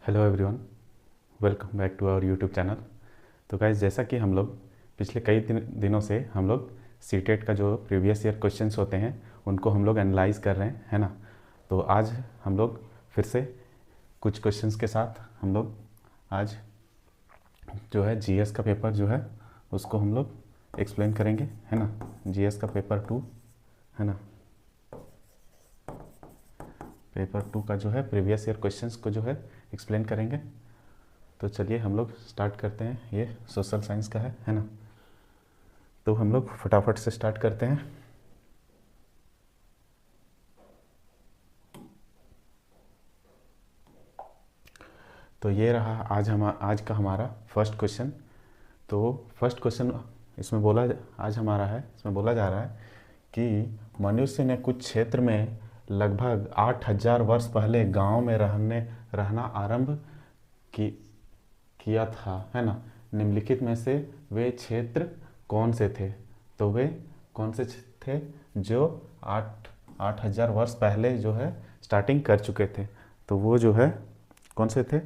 Hello everyone, welcome back to our YouTube channel. तो guys, जैसा कि हम लोग पिछले कई दिनों से हम लोग सीटेट का जो प्रीवियस ईयर क्वेश्चंस होते हैं उनको हम लोग एनालाइज कर रहे हैं, है ना। तो आज हम लोग फिर से कुछ क्वेश्चंस के साथ हम लोग आज जो है जीएस का पेपर जो है उसको हम लोग एक्सप्लेन करेंगे, है ना। जीएस का पेपर 2, है ना। पेपर 2 का जो है प्रीवियस ईयर क्वेश्चंस को जो है एक्सप्लेन करेंगे। तो चलिए हम लोग स्टार्ट करते हैं। ये सोशल साइंस का है ना। तो हम लोग फटाफट से स्टार्ट करते हैं। तो ये रहा आज का हमारा फर्स्ट क्वेश्चन। तो फर्स्ट क्वेश्चन इसमें बोला आज हमारा है इसमें बोला जा रहा है कि मनुष्य ने कुछ क्षेत्र में लगभग 8,000 वर्ष पहले गांव में रहना आरंभ की किया था, है ना। निम्नलिखित में से वे क्षेत्र कौन से थे? तो वे कौन से थे जो 8,000 वर्ष पहले जो है स्टार्टिंग कर चुके थे? तो वो जो है कौन से थे?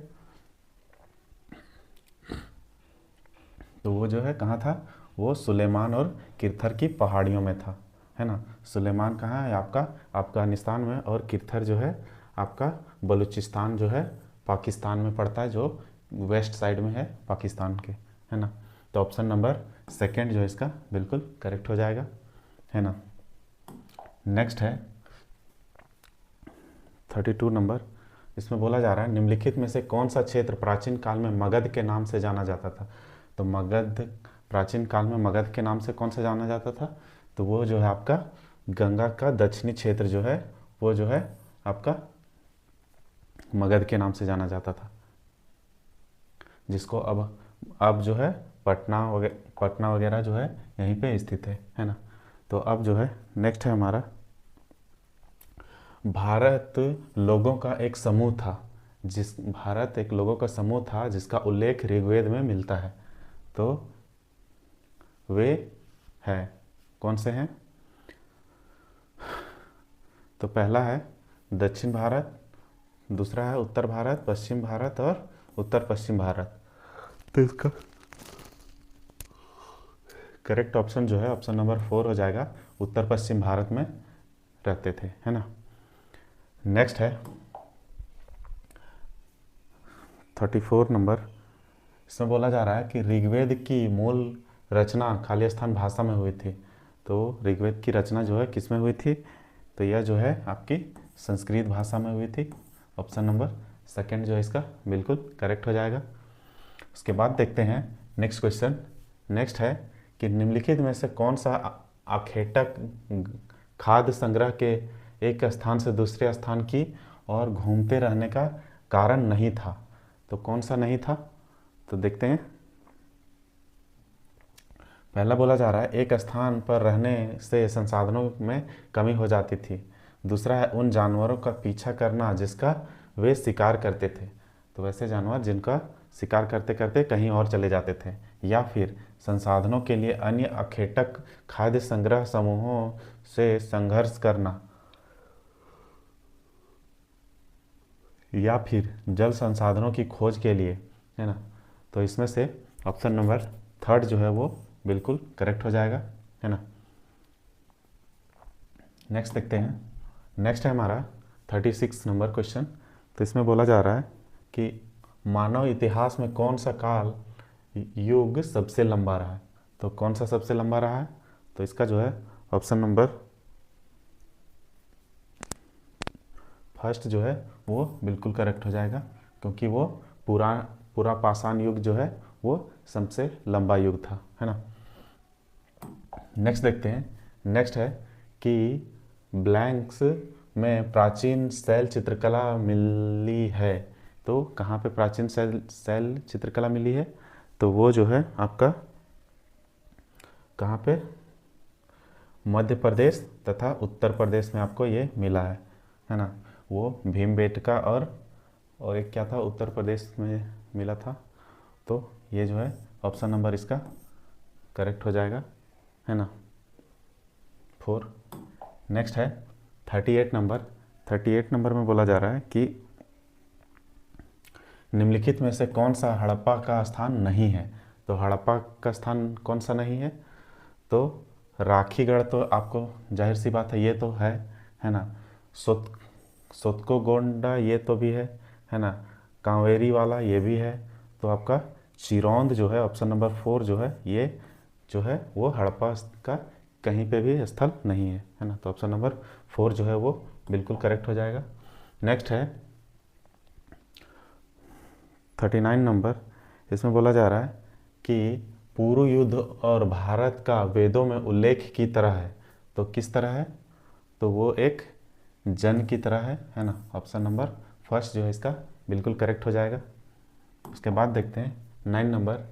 तो वो जो है कहाँ था? वो सुलेमान और किरथर की पहाड़ियों में था, है ना। सुलेमान कहाँ है? आपका अफगानिस्तान में, और किरथर जो है आपका बलूचिस्तान जो है पाकिस्तान में पड़ता है, जो वेस्ट साइड में है पाकिस्तान के, है ना। तो ऑप्शन नंबर सेकंड जो है इसका बिल्कुल करेक्ट हो जाएगा, है ना। नेक्स्ट है 32 नंबर। इसमें बोला जा रहा है निम्नलिखित में से कौन सा क्षेत्र प्राचीन काल में मगध के नाम से जाना जाता था? तो मगध प्राचीन काल में मगध के नाम से कौन सा जाना जाता था? तो वो जो है आपका गंगा का दक्षिणी क्षेत्र जो है वो जो है आपका मगध के नाम से जाना जाता था, जिसको अब जो है पटना वगैरह जो है यहीं पे स्थित है ना। तो अब जो है नेक्स्ट है हमारा, भारत एक लोगों का समूह था जिसका उल्लेख ऋग्वेद में मिलता है। तो वे है कौन से हैं? तो पहला है दक्षिण भारत, दूसरा है उत्तर भारत, पश्चिम भारत और उत्तर पश्चिम भारत। तो इसका करेक्ट ऑप्शन जो है ऑप्शन नंबर 4 हो जाएगा। उत्तर पश्चिम भारत में रहते थे, है ना। नेक्स्ट है 34 नंबर। इसमें बोला जा रहा है कि ऋग्वेद की मूल रचना खालिस्तान भाषा में हुई थी। तो ऋग्वेद की रचना जो है किस में हुई थी? तो यह जो है आपकी संस्कृत भाषा में हुई थी। ऑप्शन नंबर सेकंड जो है इसका बिल्कुल करेक्ट हो जाएगा। उसके बाद देखते हैं नेक्स्ट क्वेश्चन। नेक्स्ट है कि निम्नलिखित में से कौन सा आखेटक खाद्य संग्रह के एक स्थान से दूसरे स्थान की और घूमते रहने का कारण नहीं था? तो कौन सा नहीं था? तो देखते हैं। पहला बोला जा रहा है एक स्थान पर रहने से संसाधनों में कमी हो जाती थी। दूसरा है उन जानवरों का पीछा करना जिसका वे शिकार करते थे। तो वैसे जानवर जिनका शिकार करते करते कहीं और चले जाते थे। या फिर संसाधनों के लिए अन्य अखेटक खाद्य संग्रह समूहों से संघर्ष करना, या फिर जल संसाधनों की खोज के लिए, है ना। तो इसमें से ऑप्शन नंबर थर्ड जो है वो बिल्कुल करेक्ट हो जाएगा, है ना। नेक्स्ट देखते हैं। नेक्स्ट है हमारा 36 नंबर क्वेश्चन। तो इसमें बोला जा रहा है कि मानव इतिहास में कौन सा काल युग सबसे लंबा रहा है? तो कौन सा सबसे लंबा रहा है? तो इसका जो है ऑप्शन नंबर फर्स्ट जो है वो बिल्कुल करेक्ट हो जाएगा, क्योंकि वो पूरा पाषाण युग जो है वो सबसे लंबा युग था, है ना। नेक्स्ट देखते हैं। नेक्स्ट है कि ब्लैंक्स में प्राचीन शैल चित्रकला मिली है। तो कहाँ पे प्राचीन शैल चित्रकला मिली है? तो वो जो है आपका कहाँ पे? मध्य प्रदेश तथा उत्तर प्रदेश में आपको ये मिला है ना। वो भीमबेटका और एक क्या था उत्तर प्रदेश में मिला था। तो ये जो है ऑप्शन नंबर इसका करेक्ट हो जाएगा, है ना, 4। नेक्स्ट है 38 नंबर। 38 नंबर में बोला जा रहा है कि निम्नलिखित में से कौन सा हड़प्पा का स्थान नहीं है? तो हड़प्पा का स्थान कौन सा नहीं है? तो राखीगढ़ तो आपको जाहिर सी बात है ये तो है ना। सोतकोगोंडा ये तो भी है ना। कांवेरी वाला ये भी है। तो आपका चिरौंद जो है ऑप्शन नंबर 4 जो है ये जो है वो हड़प्पा का कहीं पे भी स्थल नहीं है ना। तो ऑप्शन नंबर 4 जो है वो बिल्कुल करेक्ट हो जाएगा। नेक्स्ट है 39 नंबर। इसमें बोला जा रहा है कि पूर्व युद्ध और भारत का वेदों में उल्लेख की तरह है। तो किस तरह है? तो वो एक जन की तरह है ना। ऑप्शन नंबर फर्स्ट जो है इसका बिल्कुल करेक्ट हो जाएगा। उसके बाद देखते हैं 9 नंबर।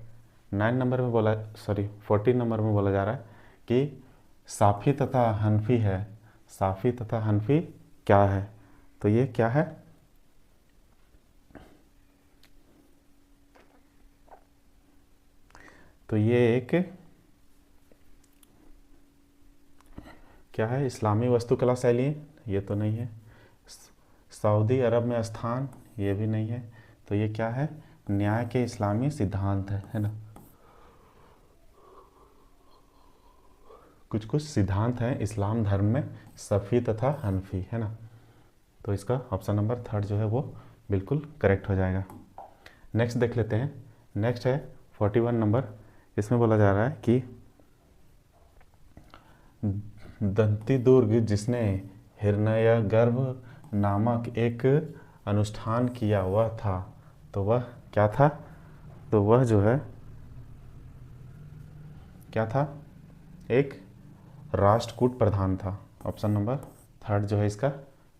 9 नंबर में बोला 14 नंबर में बोला जा रहा है कि साफ़ी तथा हनफी है। साफ़ी तथा हनफी क्या है? तो ये क्या है? तो ये एक क्या है? इस्लामी वास्तुकला शैली? ये तो नहीं है। सऊदी अरब में स्थान? ये भी नहीं है। तो ये क्या है? न्याय के इस्लामी सिद्धांत है ना। कुछ कुछ सिद्धांत हैं इस्लाम धर्म में, सफ़ी तथा हनफी, है ना। तो इसका ऑप्शन नंबर 3 जो है वो बिल्कुल करेक्ट हो जाएगा। नेक्स्ट देख लेते हैं। नेक्स्ट है 41 नंबर। इसमें बोला जा रहा है कि दंती दुर्ग जिसने हिरण्यगर्भ नामक एक अनुष्ठान किया वह था। तो वह क्या था? तो वह जो है क्या था? एक राष्ट्रकूट प्रधान था। ऑप्शन नंबर 3 जो है इसका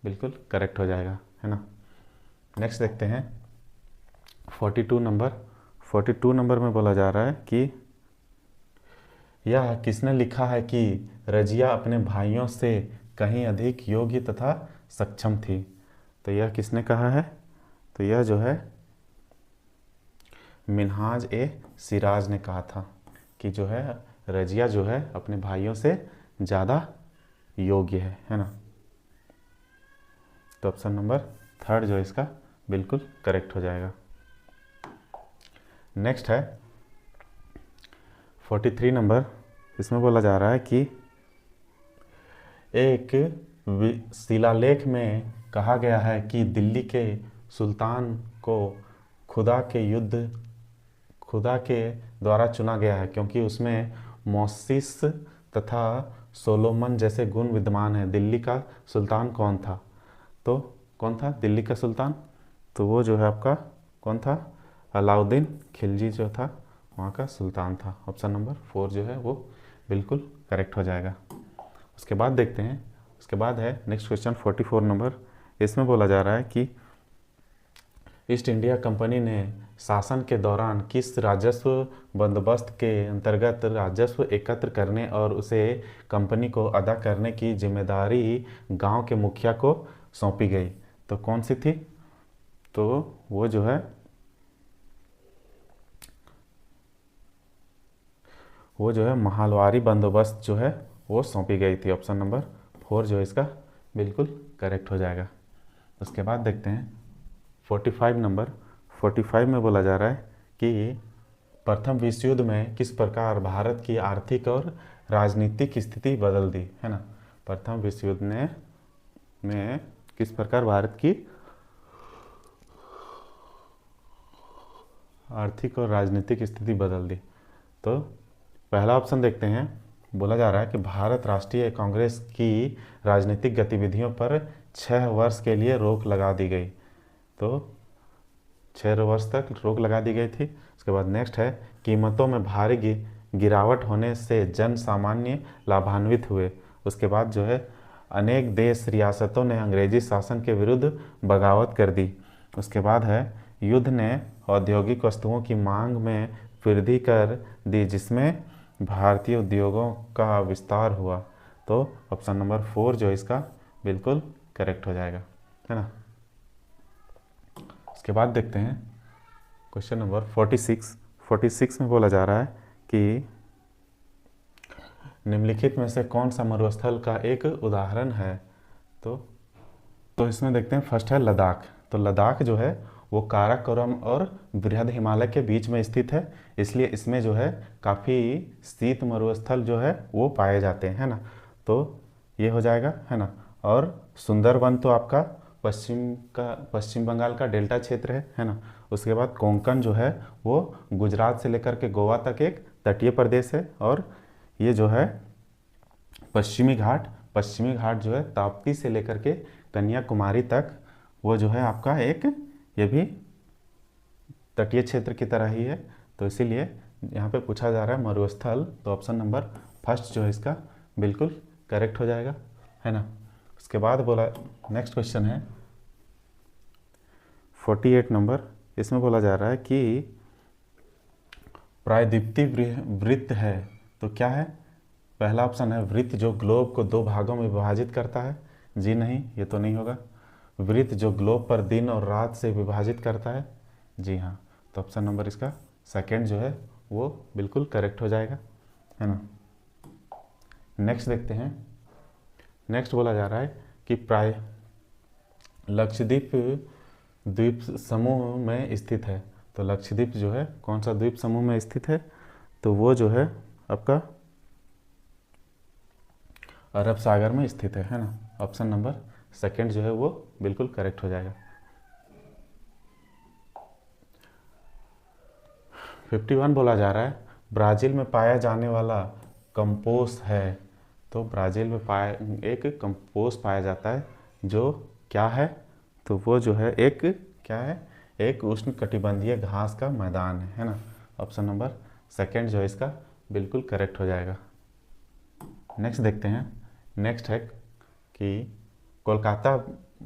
बिल्कुल करेक्ट हो जाएगा, है ना। नेक्स्ट देखते हैं 42 नंबर। 42 नंबर में बोला जा रहा है कि यह किसने लिखा है कि रजिया अपने भाइयों से कहीं अधिक योग्य तथा सक्षम थी। तो यह किसने कहा है? तो यह जो है मिन्हाज ए सिराज ने कहा था कि जो है रजिया जो है अपने भाइयों से ज़्यादा योग्य है ना। तो ऑप्शन नंबर 3 जो है इसका बिल्कुल करेक्ट हो जाएगा। नेक्स्ट है 43 नंबर। इसमें बोला जा रहा है कि एक शिलालेख में कहा गया है कि दिल्ली के सुल्तान को खुदा के द्वारा चुना गया है क्योंकि उसमें मोसिस तथा सोलोमन जैसे गुण विद्यमान हैं। दिल्ली का सुल्तान कौन था? तो कौन था दिल्ली का सुल्तान? तो वो जो है आपका कौन था? अलाउद्दीन खिलजी जो था वहाँ का सुल्तान था। ऑप्शन नंबर 4 जो है वो बिल्कुल करेक्ट हो जाएगा। उसके बाद देखते हैं, उसके बाद है नेक्स्ट क्वेश्चन 44 नंबर। इसमें बोला जा रहा है कि ईस्ट इंडिया कंपनी ने शासन के दौरान किस राजस्व बंदोबस्त के अंतर्गत राजस्व एकत्र करने और उसे कंपनी को अदा करने की जिम्मेदारी गांव के मुखिया को सौंपी गई। तो कौन सी थी? तो वो जो है महालवारी बंदोबस्त जो है वो सौंपी गई थी। ऑप्शन नंबर 4 जो है इसका बिल्कुल करेक्ट हो जाएगा। उसके बाद देखते हैं 45 नंबर। 45 में बोला जा रहा है कि प्रथम विश्व युद्ध में किस प्रकार भारत की आर्थिक और राजनीतिक स्थिति बदल दी, है ना। प्रथम विश्व युद्ध में किस प्रकार भारत की आर्थिक और राजनीतिक स्थिति बदल दी। तो पहला ऑप्शन देखते हैं। बोला जा रहा है कि भारत राष्ट्रीय कांग्रेस की राजनीतिक गतिविधियों पर 6 वर्ष के लिए रोक लगा दी गई। तो 6 वर्ष तक रोक लगा दी गई थी। उसके बाद नेक्स्ट है कीमतों में भारी गिरावट होने से जन सामान्य लाभान्वित हुए। उसके बाद जो है अनेक देश रियासतों ने अंग्रेजी शासन के विरुद्ध बगावत कर दी। उसके बाद है युद्ध ने औद्योगिक वस्तुओं की मांग में वृद्धि कर दी जिसमें भारतीय उद्योगों का विस्तार हुआ। तो ऑप्शन नंबर 4 जो इसका बिल्कुल करेक्ट हो जाएगा, है ना। उसके बाद देखते हैं क्वेश्चन नंबर 46। 46 में बोला जा रहा है कि निम्नलिखित में से कौन सा मरुस्थल का एक उदाहरण है। तो इसमें देखते हैं फर्स्ट है लद्दाख। तो लद्दाख जो है वो काराकोरम और बृहद हिमालय के बीच में स्थित है, इसलिए इसमें जो है काफ़ी शीत मरुस्थल जो है वो पाए जाते हैं, है ना। तो ये हो जाएगा, है ना। और सुंदरवन तो आपका पश्चिम बंगाल का डेल्टा क्षेत्र है ना। उसके बाद कोंकण जो है वो गुजरात से लेकर के गोवा तक एक तटीय प्रदेश है। और ये जो है पश्चिमी घाट जो है ताप्ती से लेकर के कन्याकुमारी तक वो जो है आपका एक ये भी तटीय क्षेत्र की तरह ही है। तो इसीलिए यहाँ पे पूछा जा रहा है मरुस्थल, तो ऑप्शन नंबर फर्स्ट जो है इसका बिल्कुल करेक्ट हो जाएगा, है ना। उसके बाद बोला नेक्स्ट क्वेश्चन है 48 नंबर। इसमें बोला जा रहा है कि प्रायद्वीपीय वृत्त है तो क्या है। पहला ऑप्शन है वृत्त जो ग्लोब को 2 भागों में विभाजित करता है। जी नहीं, ये तो नहीं होगा। वृत्त जो ग्लोब पर दिन और रात से विभाजित करता है। जी हाँ, तो ऑप्शन नंबर इसका सेकंड जो है वो बिल्कुल करेक्ट हो जाएगा, है ना। नेक्स्ट देखते हैं। नेक्स्ट बोला जा रहा है कि प्राय लक्षद्वीप द्वीप समूह में स्थित है। तो लक्षद्वीप जो है कौन सा द्वीप समूह में स्थित है, तो वो जो है आपका अरब सागर में स्थित है ना। ऑप्शन नंबर सेकंड जो है वो बिल्कुल करेक्ट हो जाएगा। 51 बोला जा रहा है ब्राज़ील में पाया जाने वाला कंपोस्ट है। तो ब्राज़ील में एक कंपोस्ट पाया जाता है जो क्या है, तो वो जो है एक क्या है, एक उष्णकटिबंधीय घास का मैदान है ना। ऑप्शन नंबर सेकंड जो है इसका बिल्कुल करेक्ट हो जाएगा। नेक्स्ट देखते हैं। नेक्स्ट है कि कोलकाता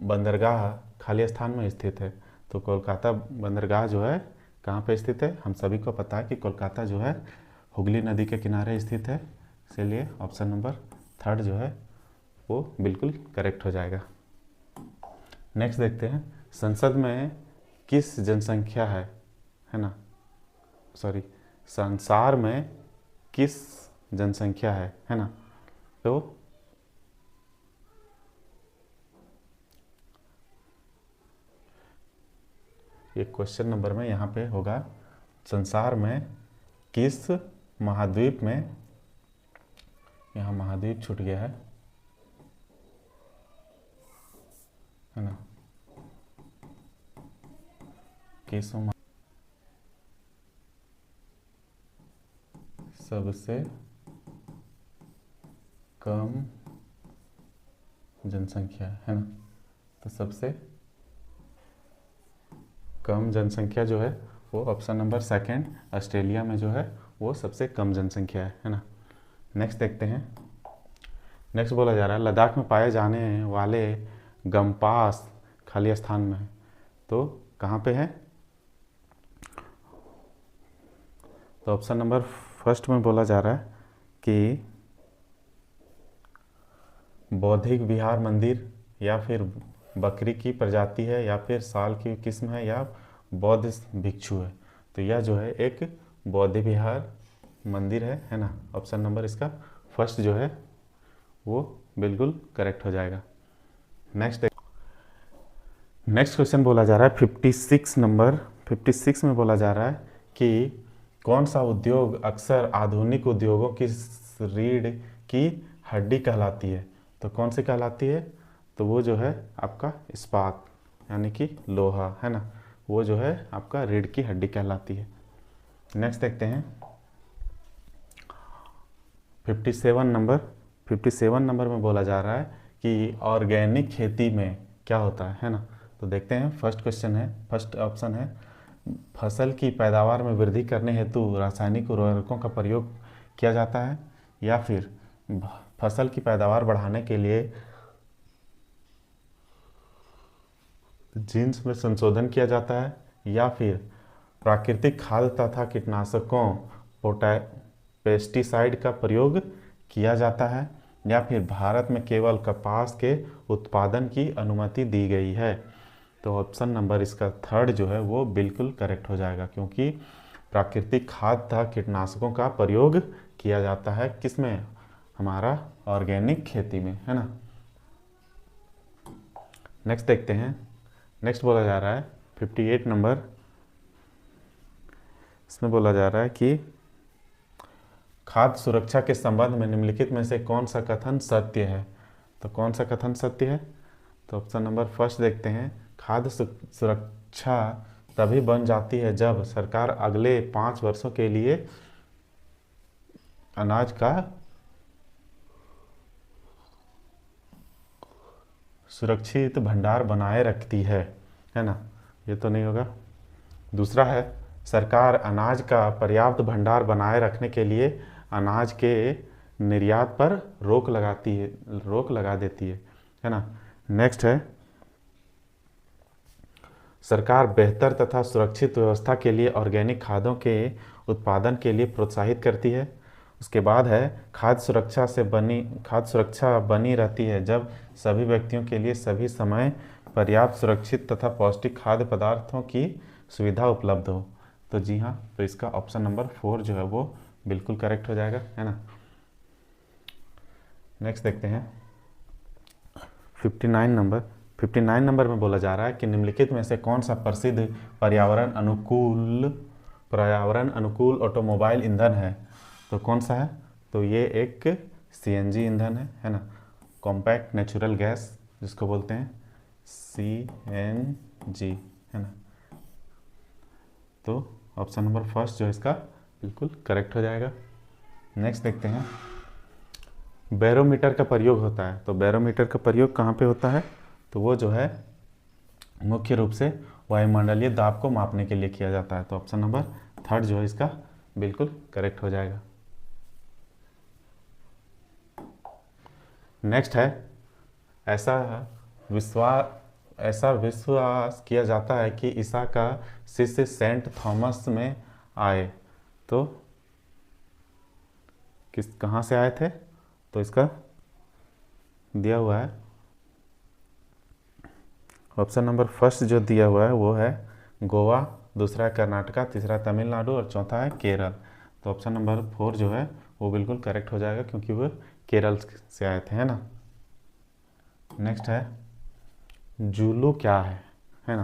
बंदरगाह खाली स्थान में स्थित है। तो कोलकाता बंदरगाह जो है कहाँ पे स्थित है, हम सभी को पता है कि कोलकाता जो है हुगली नदी के किनारे स्थित है, इसलिए ऑप्शन नंबर थर्ड जो है वो बिल्कुल करेक्ट हो जाएगा। नेक्स्ट देखते हैं संसद में किस जनसंख्या है ना, सॉरी संसार में किस जनसंख्या है ना। तो ये क्वेश्चन नंबर में यहाँ पे होगा संसार में किस महाद्वीप में, यहाँ महाद्वीप छूट गया है ना, किस सबसे कम जनसंख्या है ना। तो सबसे कम जनसंख्या जो है वो ऑप्शन नंबर सेकंड ऑस्ट्रेलिया में जो है वो सबसे कम जनसंख्या है ना। नेक्स्ट देखते हैं। नेक्स्ट बोला जा रहा है लद्दाख में पाए जाने वाले गम्पास खाली स्थान में है। तो कहाँ पे है, तो ऑप्शन नंबर फर्स्ट में बोला जा रहा है कि बौद्धिक विहार मंदिर, या फिर बकरी की प्रजाति है, या फिर साल की किस्म है, या बौद्ध भिक्षु है। तो यह जो है एक बौद्ध विहार मंदिर है ना। ऑप्शन नंबर इसका फर्स्ट जो है वो बिल्कुल करेक्ट हो जाएगा। नेक्स्ट क्वेश्चन बोला जा रहा है 56 नंबर। 56 में बोला जा रहा है कि कौन सा उद्योग अक्सर आधुनिक उद्योगों की रीढ़ की हड्डी कहलाती है। तो कौन सी कहलाती है, तो वो जो है आपका इस्पात यानी कि लोहा है ना, वो जो है आपका रीढ़ की हड्डी कहलाती है। नेक्स्ट देखते हैं 57 नंबर। 57 नंबर में बोला जा रहा है कि ऑर्गेनिक खेती में क्या होता है ना। तो देखते हैं फर्स्ट क्वेश्चन है, फर्स्ट ऑप्शन है फसल की पैदावार में वृद्धि करने हेतु रासायनिक उर्वरकों का प्रयोग किया जाता है, या फिर फसल की पैदावार बढ़ाने के लिए जीन्स में संशोधन किया जाता है, या फिर प्राकृतिक खाद तथा कीटनाशकों पेस्टिसाइड का प्रयोग किया जाता है, या फिर भारत में केवल कपास के उत्पादन की अनुमति दी गई है। तो ऑप्शन नंबर इसका थर्ड जो है वो बिल्कुल करेक्ट हो जाएगा, क्योंकि प्राकृतिक खाद तथा कीटनाशकों का प्रयोग किया जाता है किसमें, हमारा ऑर्गेनिक खेती में है ना। नेक्स्ट देखते हैं। नेक्स्ट बोला जा रहा है 58 नंबर, इसमें बोला जा रहा है कि खाद्य सुरक्षा के संबंध में निम्नलिखित में से कौन सा कथन सत्य है। तो कौन सा कथन सत्य है? तो ऑप्शन नंबर फर्स्ट देखते हैं, खाद्य सुरक्षा तभी बन जाती है जब सरकार अगले 5 वर्षों के लिए अनाज का सुरक्षित भंडार बनाए रखती है ना, ये तो नहीं होगा। दूसरा है, सरकार अनाज का पर्याप्त भंडार बनाए रखने के लिए अनाज के निर्यात पर रोक लगा देती है ना। नेक्स्ट है, सरकार बेहतर तथा सुरक्षित व्यवस्था के लिए ऑर्गेनिक खादों के उत्पादन के लिए प्रोत्साहित करती है। उसके बाद है, खाद्य सुरक्षा बनी रहती है जब सभी व्यक्तियों के लिए सभी समय पर्याप्त सुरक्षित तथा पौष्टिक खाद्य पदार्थों की सुविधा उपलब्ध हो। तो जी हाँ, तो इसका ऑप्शन नंबर 4 जो है वो बिल्कुल करेक्ट हो जाएगा, है ना। नेक्स्ट देखते हैं 59 नंबर में बोला जा रहा है कि निम्नलिखित में से कौन सा प्रसिद्ध पर्यावरण अनुकूल ऑटोमोबाइल ईंधन है। तो कौन सा है? तो ये एक CNG ईंधन है ना, कॉम्पैक्ट नेचुरल गैस जिसको बोलते हैं CNG, है ना। तो ऑप्शन नंबर फर्स्ट जो है इसका बिल्कुल करेक्ट हो जाएगा। नेक्स्ट देखते हैं, बैरोमीटर का प्रयोग होता है। तो बैरोमीटर का प्रयोग कहाँ पे होता है? तो वो जो है मुख्य रूप से वायुमंडलीय दाब को मापने के लिए किया जाता है। तो ऑप्शन नंबर थर्ड जो है इसका बिल्कुल करेक्ट हो जाएगा। नेक्स्ट है, ऐसा विश्वास किया जाता है कि ईसा का शिष्य सेंट थॉमस में आए। तो कहाँ से आए थे? तो इसका दिया हुआ है ऑप्शन नंबर फर्स्ट जो दिया हुआ है वो है गोवा, दूसरा है कर्नाटका, तीसरा तमिलनाडु और चौथा है केरल। तो ऑप्शन नंबर 4 जो है वो बिल्कुल करेक्ट हो जाएगा क्योंकि वो केरल से आए थे, है ना। नेक्स्ट है, जुलू क्या है ना।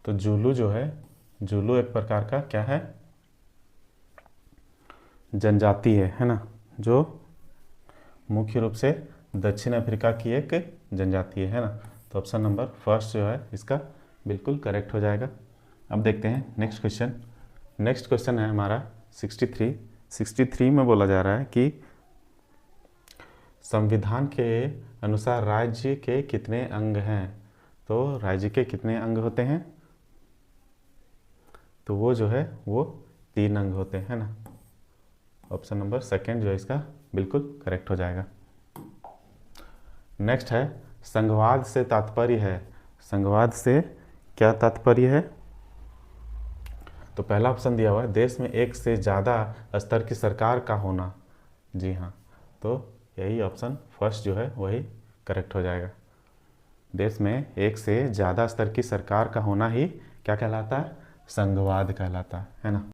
तो जुलू एक प्रकार का क्या है? जनजाति है ना, जो मुख्य रूप से दक्षिण अफ्रीका की एक जनजाति है ना। तो ऑप्शन नंबर फर्स्ट जो है इसका बिल्कुल करेक्ट हो जाएगा। अब देखते हैं नेक्स्ट क्वेश्चन है हमारा 63 में बोला जा रहा है कि संविधान के अनुसार राज्य के कितने अंग हैं। तो राज्य के कितने अंग होते हैं? तो वो जो है वो 3 अंग होते हैं ना। ऑप्शन नंबर सेकंड जो है इसका बिल्कुल करेक्ट हो जाएगा। नेक्स्ट है, संघवाद से तात्पर्य है। संघवाद से क्या तात्पर्य है? तो पहला ऑप्शन दिया हुआ है देश में एक से ज़्यादा स्तर की सरकार का होना। जी हाँ, तो यही ऑप्शन फर्स्ट जो है वही करेक्ट हो जाएगा। देश में एक से ज़्यादा स्तर की सरकार का होना ही क्या कहलाता है? संघवाद कहलाता है ना।